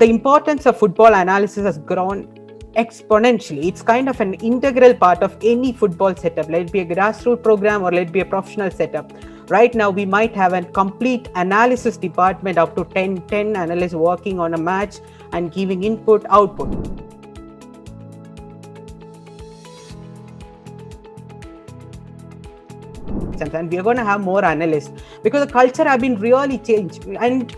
the importance of football analysis has grown exponentially. It's kind of an integral part of any football setup, let it be a grassroots program or let it be a professional setup. Right now, we might have a complete analysis department up to 10 analysts working on a match and giving input, output. And we are going to have more analysts because the culture have been really changed. And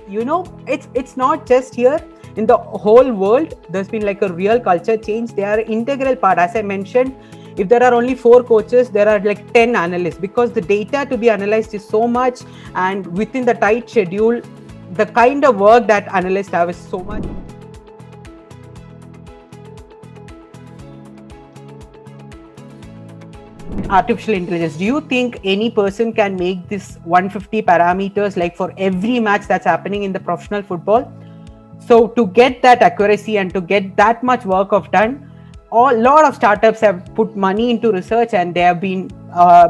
it's not just here. In the whole world, there's been like a real culture change. They are an integral part. As I mentioned, if there are only 4 coaches, there are like 10 analysts because the data to be analyzed is so much, and within the tight schedule, the kind of work that analysts have is so much. Artificial intelligence, do you think any person can make this 150 parameters like for every match that's happening in the professional football? So to get that accuracy and to get that much work of done, a lot of startups have put money into research, and they have been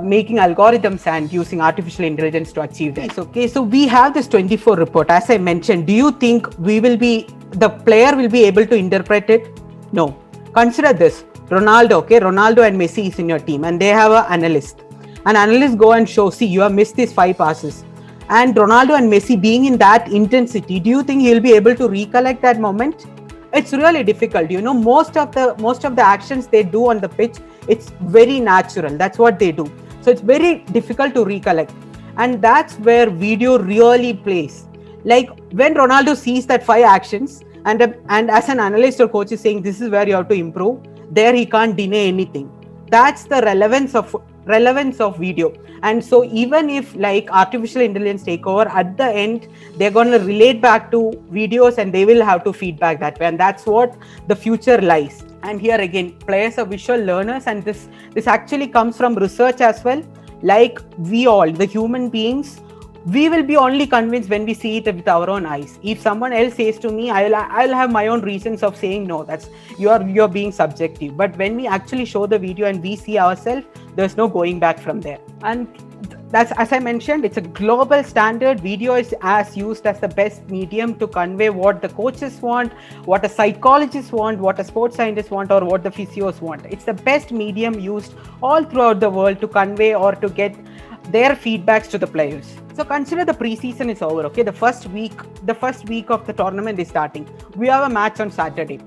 making algorithms and using artificial intelligence to achieve that. Okay, so we have this 24 report. As I mentioned, do you think the player will be able to interpret it? No. Consider this. Ronaldo and Messi is in your team, and they have an analyst. An analyst go and show, see, you have missed these 5 passes. And Ronaldo and Messi being in that intensity, do you think he'll be able to recollect that moment? It's really difficult. Most of the actions they do on the pitch, it's very natural. That's what they do. So it's very difficult to recollect. And that's where video really plays. Like when Ronaldo sees that 5 actions, and as an analyst or coach is saying, this is where you have to improve, there he can't deny anything. That's the relevance of video. And so even if like artificial intelligence take over, at the end they're going to relate back to videos, and they will have to feedback that way, and that's what the future lies. And here again, players are visual learners, and this actually comes from research as well. Like we all, the human beings, we will be only convinced when we see it with our own eyes. If someone else says to me, I'll have my own reasons of saying no, that's you're being subjective. But when we actually show the video and we see ourselves, there's no going back from there. And that's, as I mentioned, it's a global standard. Video is used as the best medium to convey what the coaches want, what a psychologist want, what a sports scientist want, or what the physios want. It's the best medium used all throughout the world to convey or to get their feedbacks to the players. So consider the preseason is over. Okay, the first week of the tournament is starting. We have a match on Saturday,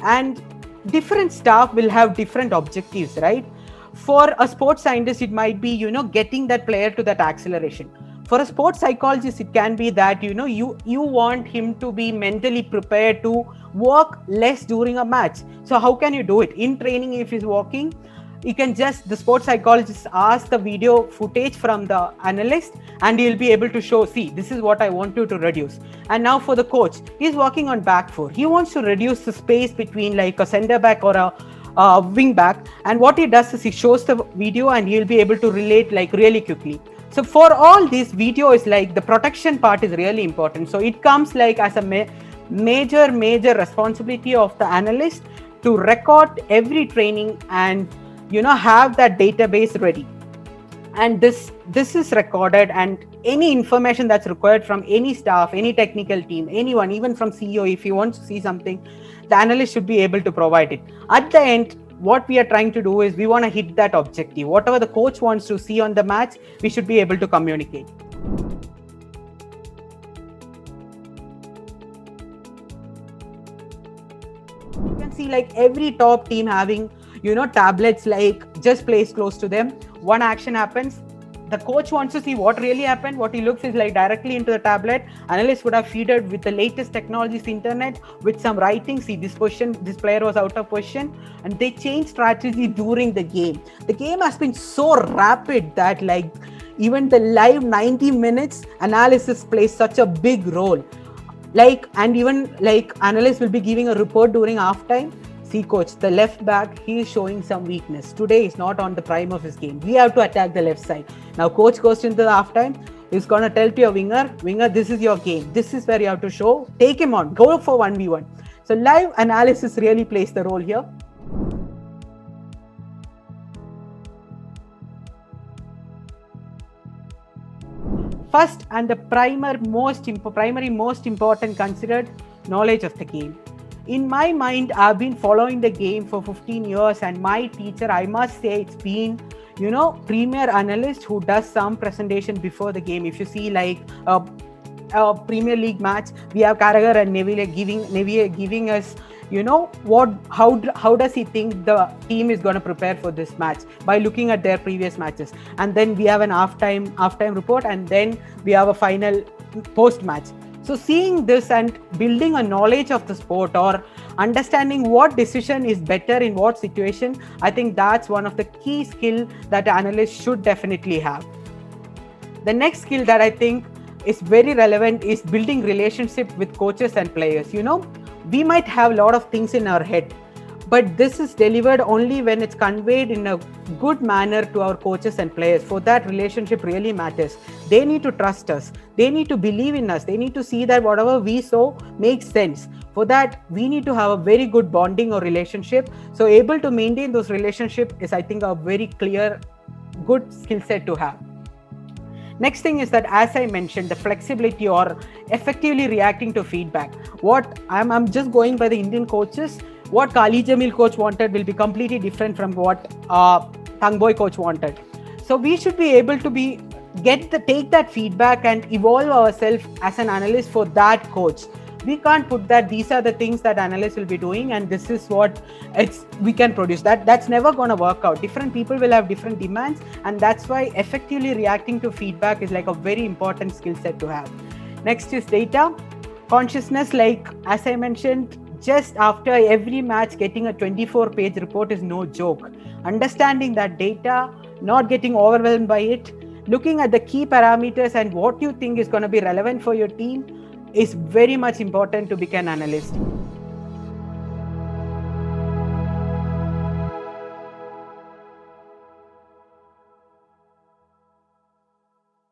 and different staff will have different objectives, right? For a sports scientist, it might be getting that player to that acceleration. For a sports psychologist, it can be that you want him to be mentally prepared to walk less during a match. So how can you do it? In training, if he's walking, the sports psychologist ask the video footage from the analyst, and he'll be able to show, see, this is what I want you to reduce. And now for the coach, he's working on back 4. He wants to reduce the space between like a center back or a wing back. And what he does is he shows the video, and he'll be able to relate like really quickly. So for all this, video is like the protection part is really important. So it comes like as a major responsibility of the analyst to record every training and have that database ready. And this is recorded, and any information that's required from any staff, any technical team, anyone, even from CEO, if he wants to see something, the analyst should be able to provide it. At the end, what we are trying to do is we want to hit that objective. Whatever the coach wants to see on the match, we should be able to communicate. You can see like every top team having tablets like just placed close to them. One action happens, the coach wants to see what really happened. What he looks is like directly into the tablet. Analysts would have fed it with the latest technologies, internet, with some writing. See, this player was out of position, and they change strategy during the game. The game has been so rapid that like even the live 90 minutes analysis plays such a big role. And even analysts will be giving a report during halftime. See, coach, the left back, he is showing some weakness. Today is not on the prime of his game. We have to attack the left side. Now, coach goes into the halftime. He's going to tell to your winger, this is your game. This is where you have to show. Take him on. Go for 1v1. So live analysis really plays the role here. First and the primary most important considered, knowledge of the game. In my mind, I've been following the game for 15 years, and my teacher, I must say, it's been, premier analyst who does some presentation before the game. If you see like a Premier League match, we have Carragher and Neville giving us, how does he think the team is going to prepare for this match by looking at their previous matches, and then we have an halftime report, and then we have a final post match. So seeing this and building a knowledge of the sport, or understanding what decision is better in what situation, I think that's one of the key skill that analysts should definitely have. The next skill that I think is very relevant is building relationship with coaches and players. We might have a lot of things in our head, but this is delivered only when it's conveyed in a good manner to our coaches and players. For that, relationship really matters. They need to trust us. They need to believe in us. They need to see that whatever we say makes sense. For that, we need to have a very good bonding or relationship. So able to maintain those relationships is, I think, a very clear, good skill set to have. Next thing is that, as I mentioned, the flexibility or effectively reacting to feedback. What I'm just going by the Indian coaches. What Kali Jamil coach wanted will be completely different from what Thangboy coach wanted. So we should be able to take that feedback and evolve ourselves as an analyst for that coach. We can't put that these are the things that analysts will be doing and this is what we can produce. That's never going to work out. Different people will have different demands, and that's why effectively reacting to feedback is like a very important skill set to have. Next is data consciousness. Like as I mentioned, just after every match, getting a 24-page report is no joke. Understanding that data, not getting overwhelmed by it, looking at the key parameters and what you think is going to be relevant for your team is very much important to become an analyst.